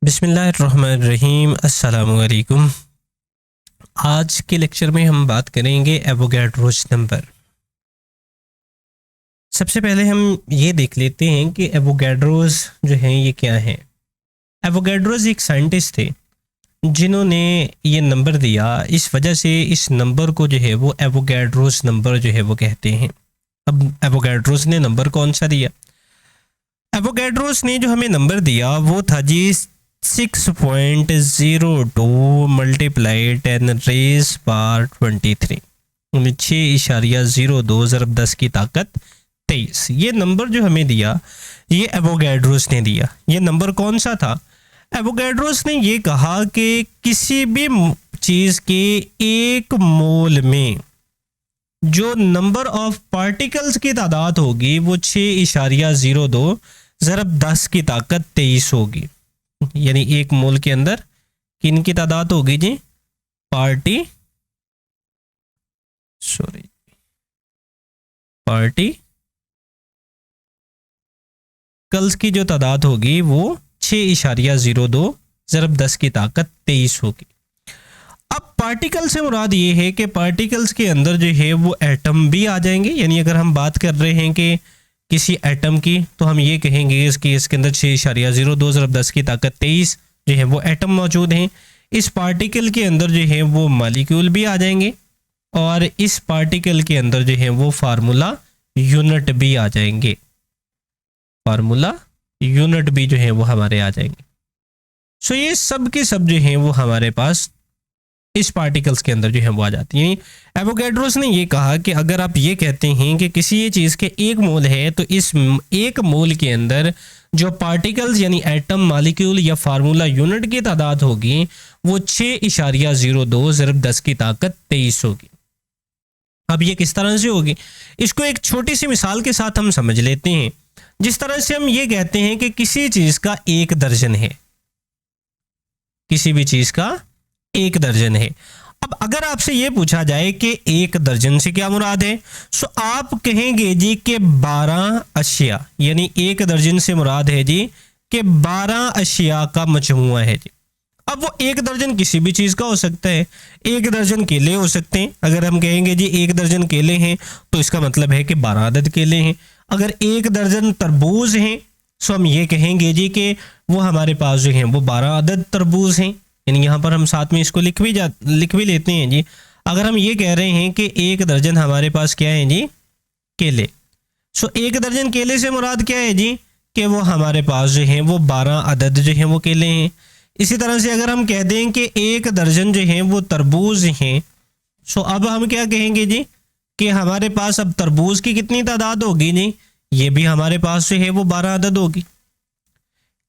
बिस्मिल्लाहिर्रहमानिर्रहीम। अस्सलामुअलैकुम। आज के लेक्चर में हम बात करेंगे एवोगैड्रोस नंबर। सबसे पहले हम ये देख लेते हैं कि एवोगैड्रोस जो हैं ये क्या हैं। एवोगैड्रोस एक साइंटिस्ट थे जिन्होंने ये नंबर दिया, इस वजह से इस नंबर को जो है वो एवोगैड्रोस नंबर जो है वो कहते हैं। अब एवोगैड्रोस ने नंबर कौन सा दिया? एवोगैड्रोस ने जो हमें नंबर दिया वो था जी 6.02 मल्टीप्लाई 10⁻23, 6.02 ज़रब 10 की ताकत 23। ये नंबर जो हमें दिया ये एवोगैड्रोस ने दिया। ये नंबर कौन सा था? एवोगैड्रोस ने ये कहा कि किसी भी चीज़ के एक मोल में जो नंबर ऑफ पार्टिकल्स की तादाद होगी वो 6.02 ज़रब 10 की ताकत 23 होगी। यानी एक मोल के अंदर किन की तादाद होगी जी? पार्टिकल्स की जो तादाद होगी वो 6.02 ज़रब 10 की ताकत 23 होगी। अब पार्टिकल से मुराद ये है कि पार्टिकल्स के अंदर जो है वो एटम भी आ जाएंगे। यानी अगर हम बात कर रहे हैं कि किसी एटम की, तो हम ये कहेंगे इसके अंदर 6.02 ज़रब 10 की ताकत 23 जो है वो एटम मौजूद हैं। इस पार्टिकल के अंदर जो है वो मॉलिक्यूल भी आ जाएंगे और इस पार्टिकल के अंदर जो है वो फार्मूला यूनिट भी आ जाएंगे। फार्मूला यूनिट भी जो है वो हमारे आ जाएंगे। सो ये सब के सब जो हैं वो हमारे पास इस पार्टिकल्स के अंदर जो है वो आ जाती हैं। एवोगैड्रोस ने ये कहा कि अगर आप ये कहते हैं कि किसी ये चीज़ के एक मोल है तो इस एक मोल के अंदर जो पार्टिकल्स यानी एटम, मॉलिक्यूल या फार्मूला यूनिट की तादाद होगी वो 6.02 ज़रब 10 की ताकत 23 होगी। अब ये किस तरह से होगी, इसको एक छोटी सी मिसाल के साथ हम समझ लेते हैं। जिस तरह से हम ये कहते हैं कि किसी चीज़ का एक दर्जन है, किसी भी चीज़ का एक दर्जन है। अब अगर आपसे ये पूछा जाए कि एक दर्जन से क्या मुराद है, सो आप कहेंगे जी कि 12 अशिया, यानी एक दर्जन से मुराद है जी कि 12 अशिया का मजमुआ है जी। अब वो एक दर्जन किसी भी चीज़ का हो सकता है। एक दर्जन केले हो सकते हैं। अगर हम कहेंगे जी एक दर्जन केले हैं तो इसका मतलब है कि 12 अदद केले हैं। अगर एक दर्जन तरबूज हैं सो हम ये कहेंगे जी कि वो हमारे पास जो हैं वो 12 अदद तरबूज हैं। यानी यहाँ पर हम साथ में इसको लिख भी लेते हैं जी। अगर हम ये कह रहे हैं कि एक दर्जन हमारे पास क्या है जी? केले। सो एक दर्जन केले से मुराद क्या है जी? कि वो हमारे पास जो हैं वो 12 अदद जो हैं वो केले हैं। इसी तरह से अगर हम कह दें कि एक दर्जन जो हैं वो तरबूज हैं, सो अब हम क्या कहेंगे जी कि हमारे पास अब तरबूज की कितनी तादाद होगी जी? ये भी हमारे पास जो है वो 12 अदद होगी।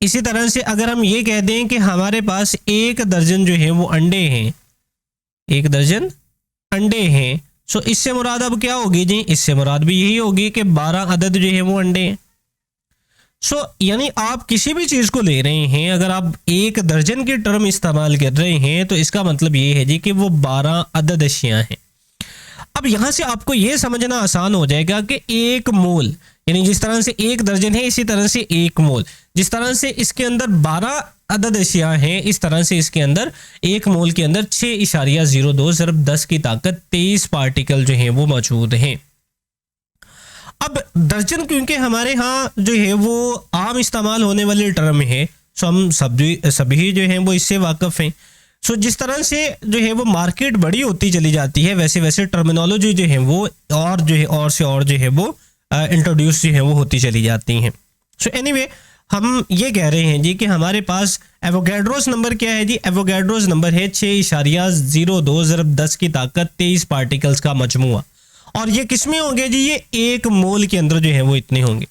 इसी तरह से अगर हम ये कह दें कि हमारे पास एक दर्जन जो है वो अंडे हैं, एक दर्जन अंडे हैं, सो इससे मुराद अब क्या होगी जी? इससे मुराद भी यही होगी कि 12 अदद जो है वो अंडे हैं। सो यानी आप किसी भी चीज़ को ले रहे हैं, अगर आप एक दर्जन की टर्म इस्तेमाल कर रहे हैं तो इसका मतलब ये है जी कि वो 12 अदद अशिया हैं। अब यहाँ से आपको ये समझना आसान हो जाएगा कि एक मोल, यानी जिस तरह से एक दर्जन है इसी तरह से एक मोल, जिस तरह से इसके अंदर 12 अदद अशिया हैं इस तरह से इसके अंदर एक मोल के अंदर 6.02 ज़रब 10 की ताकत 23 पार्टिकल जो हैं वो मौजूद हैं। अब दर्जन क्योंकि हमारे यहाँ जो है वो आम इस्तेमाल होने वाली टर्म है, सो हम सभी जो हैं वो इससे वाकिफ़ हैं। सो जिस तरह से जो है वो मार्केट बड़ी होती चली जाती है वैसे वैसे टर्मिनोलॉजी जो है वो और जो है और से और जो है वो इंट्रोड्यूस जो है वो होती चली जाती हैं। सो एनीवे हम ये कह रहे हैं जी कि हमारे पास एवोगैड्रोस नंबर क्या है जी? एवोगैड्रोस नंबर है 6.02 ज़रब 10 की ताकत 23 पार्टिकल्स का मजमुआ। और ये किसमें होंगे जी? ये एक मोल के अंदर जो है वो इतने होंगे।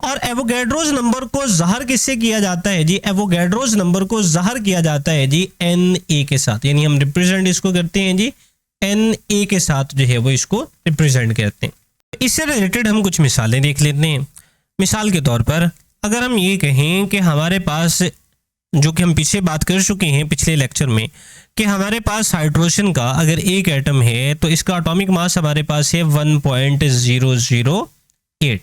और एवोगैड्रोस नंबर को ज़ाहिर किससे किया जाता है जी? एवोगैड्रोस नंबर को ज़ाहिर किया जाता है जी Na के साथ। यानी हम रिप्रेजेंट इसको करते हैं जी Na के साथ जो है वो इसको रिप्रेजेंट करते हैं। इससे रिलेटेड हम कुछ मिसालें देख लेते हैं। मिसाल के तौर पर अगर हम ये कहें कि हमारे पास, जो कि हम पीछे बात कर चुके हैं पिछले लेक्चर में, कि हमारे पास हाइड्रोजन का अगर एक एटम है तो इसका एटॉमिक मास हमारे पास है 1.008।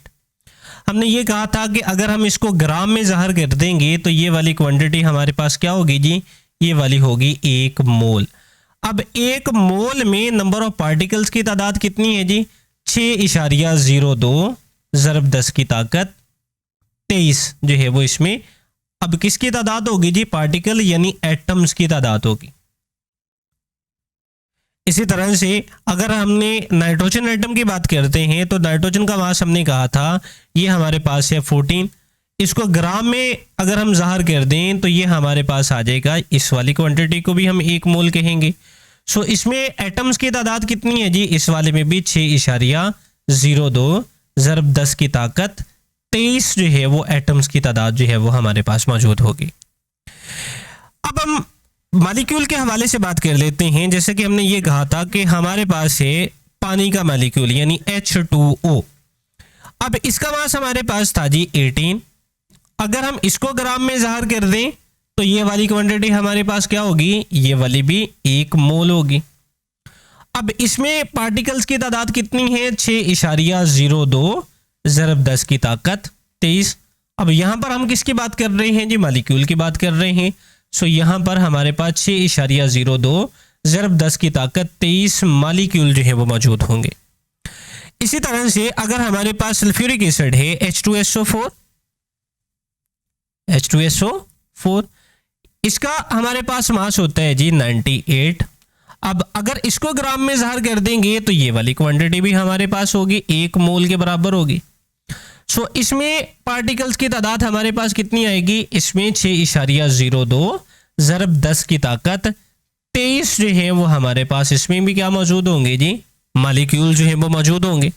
हमने ये कहा था कि अगर हम इसको ग्राम में ज़ाहिर कर देंगे तो ये वाली क्वांटिटी हमारे पास क्या होगी जी, ये वाली होगी 1 मोल। अब 1 मोल में नंबर ऑफ पार्टिकल्स की तादाद कितनी है जी, 6.02 ज़रब 10 की ताकत 23 जो है वो इसमें अब किसकी तादाद होगी जी, पार्टिकल यानी एटम्स की तादाद होगी। इसी तरह से अगर हमने नाइट्रोजन एटम की बात करते हैं तो नाइट्रोजन का मास हमने कहा था ये हमारे पास है 14, इसको ग्राम में अगर हम ज़ाहिर कर दें तो ये हमारे पास आ जाएगा, इस वाली क्वांटिटी को भी हम 1 मोल कहेंगे। सो इसमें एटम्स की तादाद कितनी है जी, इस वाले में भी 6.02 ज़रब 10 की ताकत 23 जो है वो एटम्स की तादाद जो है वो हमारे पास मौजूद होगी। अब हम मॉलिक्यूल के हवाले से बात कर लेते हैं। जैसे कि हमने ये कहा था कि हमारे पास है पानी का मॉलिक्यूल यानी H2O। अब इसका मास हमारे पास था जी 18, अगर हम इसको ग्राम में ज़ाहिर कर दें तो ये वाली क्वांटिटी हमारे पास क्या होगी, ये वाली भी 1 मोल होगी। अब इसमें पार्टिकल्स की तादाद कितनी है, 6.02 ज़रब 10 की ताकत 23। अब यहाँ पर हम किसकी बात कर रहे हैं जी, मॉलिक्यूल की बात कर रहे हैं। सो यहाँ पर हमारे पास 6.02 ज़रब 10 की ताकत 23 मॉलिक्यूल जो है वो मौजूद होंगे। इसी तरह से अगर हमारे पास सल्फ्यूरिक एसिड है H2SO4, इसका हमारे पास मास होता है जी 98। अब अगर इसको ग्राम में ज़ाहिर कर देंगे तो ये वाली क्वांटिटी भी हमारे पास होगी, 1 मोल के बराबर होगी। सो इसमें पार्टिकल्स की तादाद हमारे पास कितनी आएगी, इसमें 6.02 ज़रब 10 की ताकत 23 जो है वो हमारे पास इसमें भी क्या मौजूद होंगे जी, मॉलिक्यूल जो है वो मौजूद होंगे।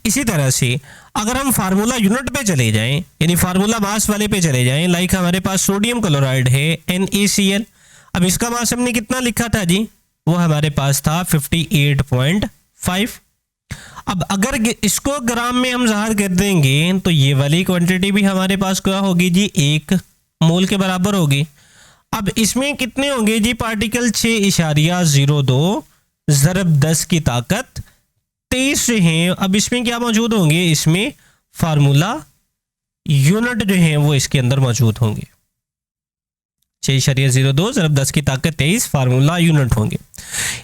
इसी तरह से अगर हम फार्मूला यूनिट पे चले जाएं यानी फार्मूला मास वाले पे चले जाएं, लाइक हमारे पास सोडियम क्लोराइड है NaCl। अब इसका मास हमने कितना लिखा था जी, वो हमारे पास था 58.5। अब अगर इसको ग्राम में हम ज़ाहिर कर देंगे तो ये वाली क्वांटिटी भी हमारे पास क्या होगी जी, 1 मोल के बराबर होगी। अब इसमें कितने होंगे जी पार्टिकल, 6.02 ज़रब 10 की ताकत 23 हैं। अब इसमें क्या मौजूद होंगे, इसमें फार्मूला यूनिट जो है वो इसके अंदर मौजूद होंगे, 6.02 ज़रब 10 की ताकत 23 फार्मूला यूनिट होंगे।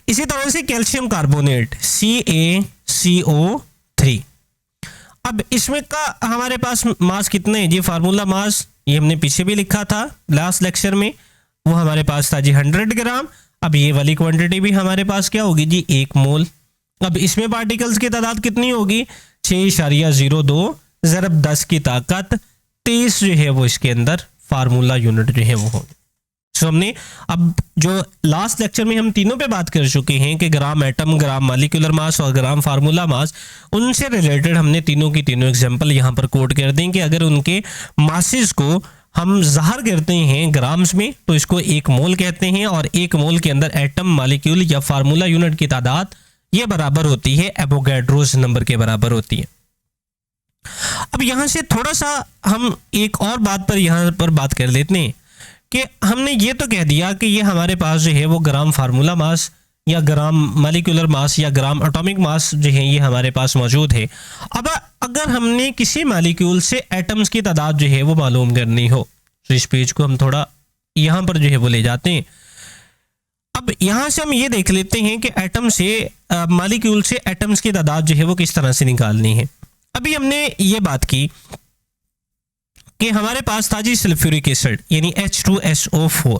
इसी तरह से कैल्शियम कार्बोनेट CaCO3, अब इसमें का हमारे पास मास कितने हैं जी, फार्मूला मास ये हमने पीछे भी लिखा था लास्ट लेक्चर में, वो हमारे पास था जी 100 ग्राम। अब ये वाली क्वांटिटी भी हमारे पास क्या होगी जी, 1 मोल। अब इसमें पार्टिकल्स की तादाद कितनी होगी, 6.02 ज़रब 10 की ताकत 23 जो है वो इसके अंदर फार्मूला यूनिट जो है वो होगी। सो हमने अब जो लास्ट लेक्चर में हम तीनों पे बात कर चुके हैं कि gram atom, gram molecular mass और ग्राम फार्मूला मास, उनसे रिलेटेड हमने तीनों की तीनों एग्जांपल यहाँ पर कोट कर दें कि अगर उनके मासेस को हम ज़ाहिर करते हैं ग्राम्स में तो इसको 1 मोल कहते हैं, और 1 मोल के अंदर एटम, मॉलिक्यूल या फार्मूला यूनिट की तादाद ये बराबर होती है एवोगैड्रोस नंबर के बराबर होती है। अब यहाँ से थोड़ा सा हम एक और बात पर यहाँ पर बात कर लेते हैं कि हमने ये तो कह दिया कि ये हमारे पास जो है वो ग्राम फार्मूला मास या ग्राम मॉलिक्यूलर मास या ग्राम एटॉमिक मास जो है ये हमारे पास मौजूद है। अब अगर हमने किसी मॉलिक्यूल से एटम्स की तादाद जो है वो मालूम करनी हो तो इस पेज को हम थोड़ा यहाँ पर जो है वो ले जाते हैं। अब यहाँ से हम ये देख लेते हैं कि एटम से मॉलिक्यूल से एटम्स की तादाद जो है वो किस तरह से निकालनी है। अभी हमने ये बात की कि हमारे पास था जी सल्फ्यूरिक एसिड यानी H2SO4,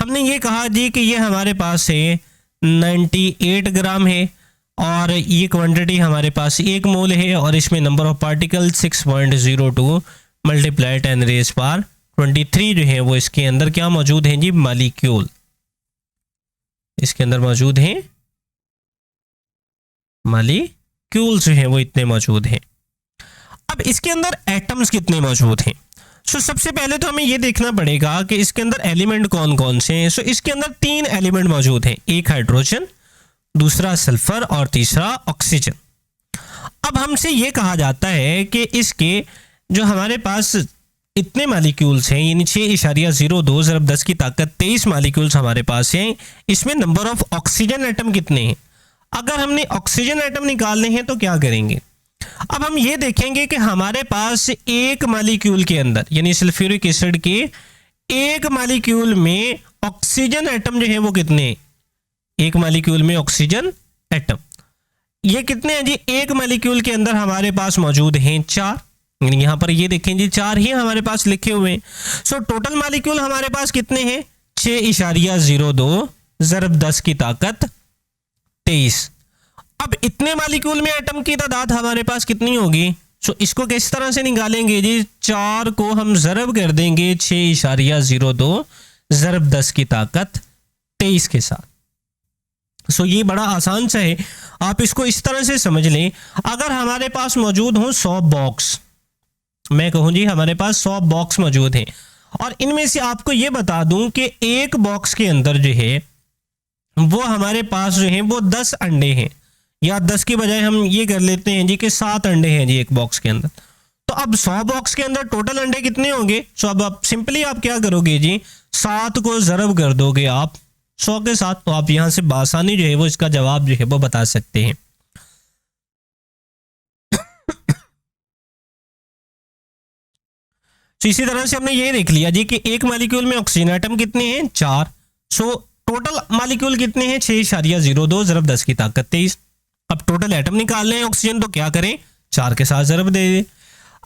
हमने ये कहा जी कि ये हमारे पास है 98 ग्राम है और ये क्वांटिटी हमारे पास 1 मोल है, और इसमें नंबर ऑफ पार्टिकल 6.02 मल्टीप्लाई 10⁻23 जो है वो इसके अंदर क्या मौजूद हैं जी, मॉलिक्यूल इसके अंदर मौजूद हैं, मॉलिक्यूल्स जो हैं वो इतने मौजूद हैं। अब इसके अंदर एटम्स कितने मौजूद हैं। सो सबसे पहले तो हमें ये देखना पड़ेगा कि इसके अंदर एलिमेंट कौन कौन से हैं। सो इसके अंदर 3 एलिमेंट मौजूद हैं, एक हाइड्रोजन, दूसरा सल्फर और तीसरा ऑक्सीजन। अब हमसे ये कहा जाता है कि इसके जो हमारे पास इतने मॉलिक्यूल्स हैं यानी 6.02 ज़रब 10 की ताकत 23 मॉलिक्यूल्स हमारे पास हैं, इसमें नंबर ऑफ ऑक्सीजन एटम कितने हैं। अगर हमने ऑक्सीजन एटम निकालने हैं तो क्या करेंगे? अब हम ये देखेंगे कि हमारे पास एक मॉलिक्यूल के अंदर यानी सल्फ्यूरिक एसिड के एक मॉलिक्यूल में ऑक्सीजन एटम जो है वो कितने हैं? एक मॉलिक्यूल में ऑक्सीजन एटम ये कितने हैं जी? एक मॉलिक्यूल के अंदर हमारे पास मौजूद हैं 4, यानी यहां पर ये देखें जी 4 ही हमारे पास लिखे हुए हैं। सो टोटल मॉलिक्यूल हमारे पास कितने हैं? 6.02 ज़रब 10 की ताकत 23। अब इतने मॉलिक्यूल में एटम की तादाद हमारे पास कितनी होगी? सो इसको किस तरह से निकालेंगे जी? 4 को हम ज़रब कर देंगे 6.02 ज़रब 10 की ताकत 23 के साथ। सो ये बड़ा आसान सा है, आप इसको इस तरह से समझ लें। अगर हमारे पास मौजूद हो 100 बॉक्स, मैं कहूँ जी हमारे पास 100 बॉक्स मौजूद हैं और इनमें से आपको ये बता दूं कि एक बॉक्स के अंदर जो है वो हमारे पास जो है वो 10 अंडे हैं, या 10 की बजाय हम ये कर लेते हैं जी कि 7 अंडे हैं जी एक बॉक्स के अंदर। तो अब 100 बॉक्स के अंदर टोटल अंडे कितने होंगे? सो अब आप सिंपली आप क्या करोगे जी? 7 को ज़रब कर दोगे आप 100 के साथ, तो आप यहां से बासानी जो है वो इसका जवाब जो है वो बता सकते हैं। तो इसी तरह से हमने ये देख लिया जी कि एक मॉलिक्यूल में ऑक्सीजन एटम कितने हैं? 4। सो टोटल मॉलिक्यूल कितने हैं? 6.02 ज़रब 10 की ताकत 23। अब टोटल एटम निकालने हैं ऑक्सीजन, तो क्या करें? 4 के साथ ज़रब दे दें।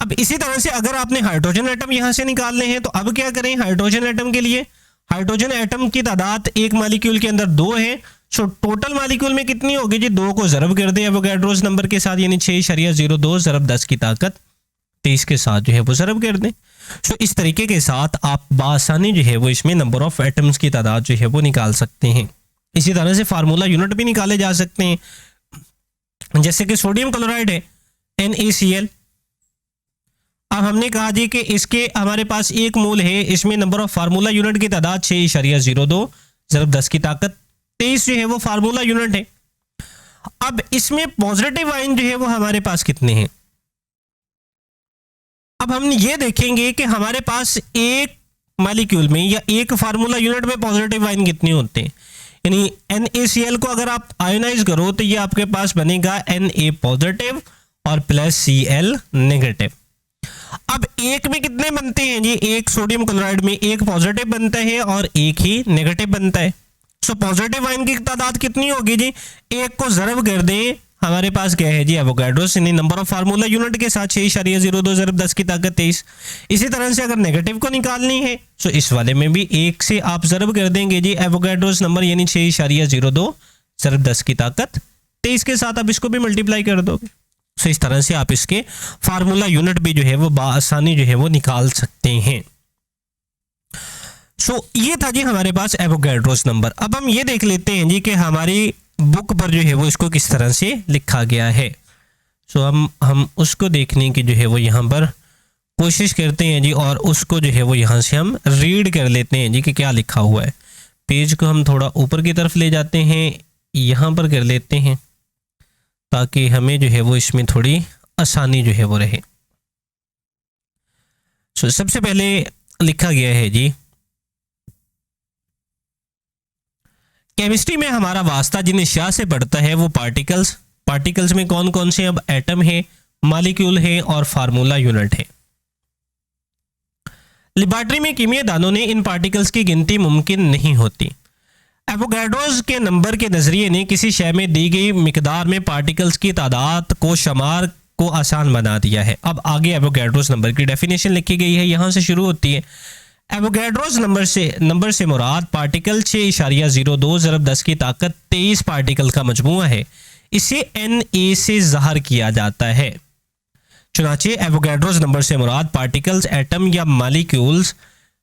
अब इसी तरह से अगर आपने हाइड्रोजन एटम यहां से निकालने हैं तो अब क्या करें? हाइड्रोजन एटम के लिए हाइड्रोजन एटम की तादाद एक मॉलिक्यूल के अंदर 2 है। सो टोटल मॉलिक्यूल में कितनी होगी जी? 2 को ज़रब कर दें एवोगाड्रोस नंबर के साथ, यानी 6.02 ज़रब 10 की ताकत 23 के साथ जो है वो ज़रब कर दें। सो इस तरीके के साथ आप बासानी जो है वो इसमें नंबर ऑफ एटम्स की तादाद जो है वो निकाल सकते हैं। इसी तरह से फार्मूला यूनिट भी निकाले जा सकते हैं, जैसे कि सोडियम क्लोराइड है NaCl। अब हमने कहा जी कि इसके हमारे पास 1 मोल है, इसमें नंबर ऑफ फार्मूला यूनिट की तादाद 6.02 ज़रब 10 की ताकत 23 जो है वो फार्मूला यूनिट है। अब इसमें पॉजिटिव आयन जो है वो हमारे पास कितने हैं? अब हम ये देखेंगे कि हमारे पास एक मॉलिक्यूल में या एक फार्मूला यूनिट में पॉजिटिव आयन कितने होते हैं। यानी NaCl को अगर आप आयोनाइज करो तो ये आपके पास बनेगा Na पॉजिटिव और प्लस Cl नेगेटिव। अब एक में कितने बनते हैं जी? एक सोडियम क्लोराइड में एक पॉजिटिव बनता है और एक ही नेगेटिव बनता है। सो पॉजिटिव आयन की तादाद कितनी होगी जी? एक को ज़रब कर दें, हमारे पास क्या है जी? एवोगाड्रोस, यानी नंबर ऑफ फार्मूला यूनिट के साथ 6.02 ज़रब 10 की ताकत 23। इसी तरह से अगर नेगेटिव को निकालनी है तो इस वाले में भी एक से आप ज़रब कर देंगे जी एवोगाड्रोस नंबर, यानी 6.02 ज़रब 10 की ताकत 23 के साथ आप इसको भी मल्टीप्लाई कर दोगे। सो इस तरह से आप इसके फार्मूला यूनिट भी जो है वो आसानी जो है वो निकाल सकते हैं। सो ये था जी हमारे पास एवोगाड्रोस नंबर। अब हम ये देख लेते हैं जी कि हमारी बुक पर जो है वो इसको किस तरह से लिखा गया है। सो हम उसको देखने की जो है वो यहाँ पर कोशिश करते हैं जी, और उसको जो है वो यहाँ से हम रीड कर लेते हैं जी कि क्या लिखा हुआ है। पेज को हम थोड़ा ऊपर की तरफ ले जाते हैं, यहाँ पर कर लेते हैं ताकि हमें जो है वो इसमें थोड़ी आसानी जो है वो रहे। सो सबसे पहले लिखा गया है जी, केमिस्ट्री में हमारा वास्ता जिन अशिया से पड़ता है वो पार्टिकल्स। पार्टिकल्स में कौन कौन से? अब एटम है, मॉलिक्यूल है और फार्मूला यूनिट है। लेबोरेटरी में कीमियादानों ने इन पार्टिकल्स की गिनती मुमकिन नहीं होती। एवोगाड्रोस के नंबर के नजरिए ने किसी शय में दी गई मिकदार में पार्टिकल्स की तादाद को शुमार को आसान बना दिया है। अब आगे एवोगाड्रोस नंबर की डेफिनेशन लिखी गई है, यहाँ से शुरू होती है। एवोगाड्रोस नंबर से मुराद पार्टिकल 6.02 ज़रब 10 की ताकत 23 पार्टिकल का मजमूआ है। इसे Na से ज़ाहिर किया जाता है। चुनाचे एवोगाड्रोस नंबर से मुराद पार्टिकल्स, एटम या मॉलिक्यूल्स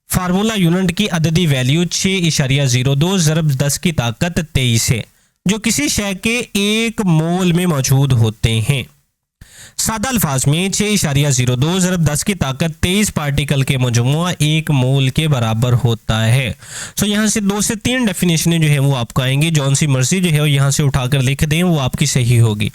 फार्मूला यूनिट की अददी वैल्यू 6.02 ज़रब 10 की ताकत 23 है, जो किसी शय के 1 मोल में मौजूद होते हैं। सादा अल्फाज में 6.02 ज़रब 10 की ताकत 23 पार्टिकल के मजमुआ 1 मोल के बराबर होता है। सो यहाँ से 2 से 3 डेफिनेशनें जो है वो आपको आएंगी, जौन सी मर्जी जो है वो यहाँ से उठाकर लिख दें वो आपकी सही होगी।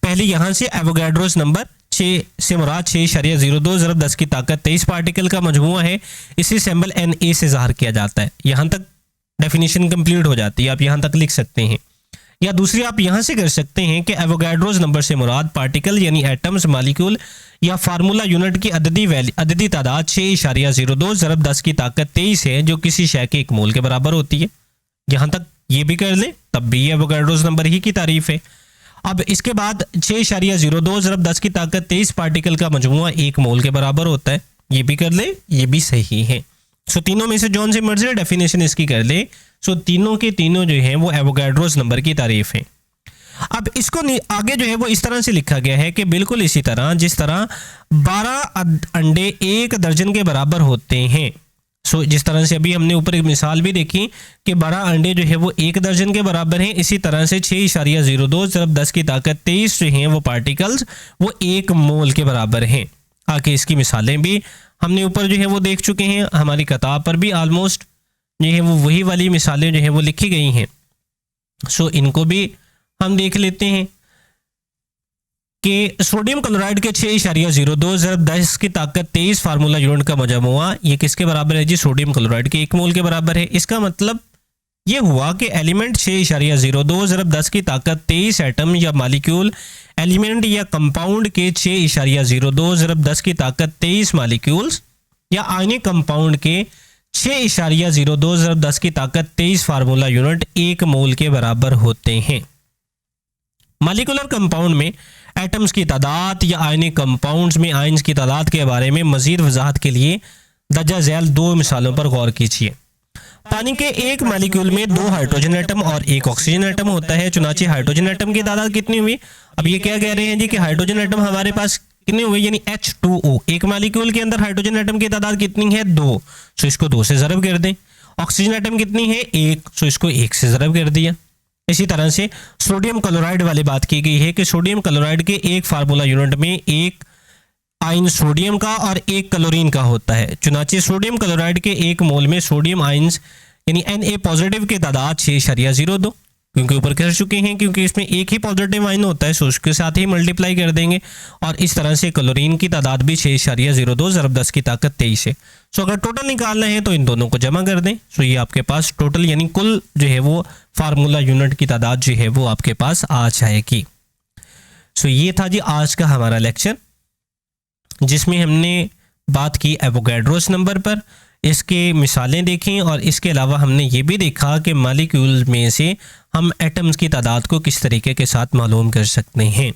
पहले यहाँ से एवोगाड्रोस नंबर 6 से मुराद 6.02 ज़रब 10 की ताकत 23 पार्टिकल का मजमुआ है। इसे सिंबल Na से ज़ाहिर किया जाता है। यहाँ तक डेफिनेशन कंप्लीट हो जाती है, आप यहाँ तक लिख सकते हैं। या दूसरी आप यहाँ से कर सकते हैं कि एवोगाड्रोस नंबर से मुराद पार्टिकल यानी एटम्स, मालिक्यूल या फार्मूला यूनिट की अददी तादाद 6.02 ज़रब 10 की ताकत 23 है, जो किसी शय के 1 मोल के बराबर होती है। यहाँ तक ये भी कर ले तब भी एवोगाड्रोस नंबर ही की तारीफ है। अब इसके बाद 6.02 ज़रब 10 की ताकत 23 पार्टिकल का मजमुआ 1 मोल के बराबर होता है, ये भी कर ले, ये भी सही है। सो तीनों में से जौन सी मर्जी डेफिनेशन इसकी कर ले, सो तीनों के तीनों जो हैं वो एवोगाड्रोस नंबर की तारीफ है। अब इसको आगे जो है वो इस तरह से लिखा गया है कि बिल्कुल इसी तरह जिस तरह 12 अंडे 1 दर्जन के बराबर होते हैं। सो जिस तरह से अभी हमने ऊपर एक मिसाल भी देखी कि 12 अंडे जो है वो 1 दर्जन के बराबर हैं, इसी तरह से 6.02 ज़रब 10 की ताकत 23 जो हैं वो पार्टिकल्स वो 1 मोल के बराबर हैं। आके इसकी मिसालें भी हमने ऊपर जो है वो देख चुके हैं, हमारी किताब पर भी ऑलमोस्ट जो है वो वही वाली मिसालें जो है वो लिखी गई हैं। सो इनको भी हम देख लेते हैं कि सोडियम क्लोराइड के 6.02 ज़रब 10 की ताकत 23 फार्मूला यूनिट का मजमुआ ये किसके बराबर है जी? सोडियम क्लोराइड के 1 मोल के बराबर है। इसका मतलब ये हुआ कि एलिमेंट 6.02 ज़रब 10 की ताकत 23 एटम या मालिक्यूल एलिमेंट या कंपाउंड के 6.02 ज़रब 10 की ताकत 23 मालिक्यूल्स या आयनिक कंपाउंड के 6.02 ज़रब 10 की ताकत 23 फार्मूला यूनिट 1 मोल के बराबर होते हैं। मालिकुलर कंपाउंड में एटम्स की तादाद या आयनिक कंपाउंड्स में आयन्स की तादाद के बारे में मजीद वजाहत के लिए दर्जा झैल 2 मिसालों पर गौर कीजिए। पानी के एक मालिक्यूल में 2 हाइड्रोजन एटम और 1 ऑक्सीजन एटम होता है, चुनाचे हाइड्रोजन एटम की तादाद कितनी हुई? अब ये क्या कह रहे हैं जी कि हाइड्रोजन एटम हमारे पास कितने हुए, यानी H2O। एक मालिक्यूल के अंदर हाइड्रोजन एटम की तादाद कितनी है? 2, सो इसको 2 से ज़रब कर दें। ऑक्सीजन एटम कितनी है? 1, सो इसको 1 से ज़रब कर दिया। इसी तरह से सोडियम क्लोराइड वाली बात की गई है कि सोडियम क्लोराइड के एक फार्मूला यूनिट में 1 आयन सोडियम का और 1 क्लोरीन का होता है। चुनाचे सोडियम क्लोराइड के 1 मोल में सोडियम आयन्स यानी Na पॉजिटिव की तादाद 6.02, क्योंकि ऊपर कर चुके हैं, क्योंकि इसमें एक ही पॉजिटिव आयन होता है, सो उसके साथ ही मल्टीप्लाई कर देंगे। और इस तरह से क्लोरीन की तादाद भी 6.02 ज़रब 10 की ताकत 23 है। सो अगर टोटल निकालना है तो इन दोनों को जमा कर दें। सो ये आपके पास टोटल यानी कुल जो है वो फार्मूला यूनिट की तादाद जो है वो आपके पास आ जाएगी। सो ये था जी आज का हमारा लेक्चर, जिसमें हमने बात की एवोगाड्रोस नंबर पर, इसके मिसालें देखी और इसके अलावा हमने ये भी देखा कि मालिक्यूल में से हम एटम्स की तादाद को किस तरीके के साथ मालूम कर सकते हैं।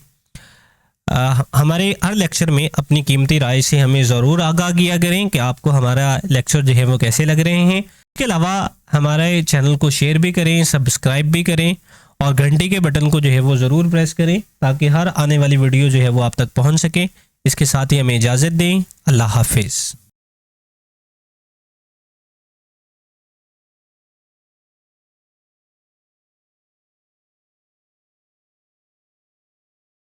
हमारे हर लेक्चर में अपनी कीमती राय से हमें ज़रूर आगाह किया करें कि आपको हमारा लेक्चर जो है वो कैसे लग रहे हैं। इसके अलावा हमारे चैनल को शेयर भी करें, सब्सक्राइब भी करें और घंटी के बटन को जो है वो ज़रूर प्रेस करें ताकि हर आने वाली वीडियो जो है वो आप तक पहुंच सके। इसके साथ ही हमें इजाज़त दें। अल्लाह हाफिज़।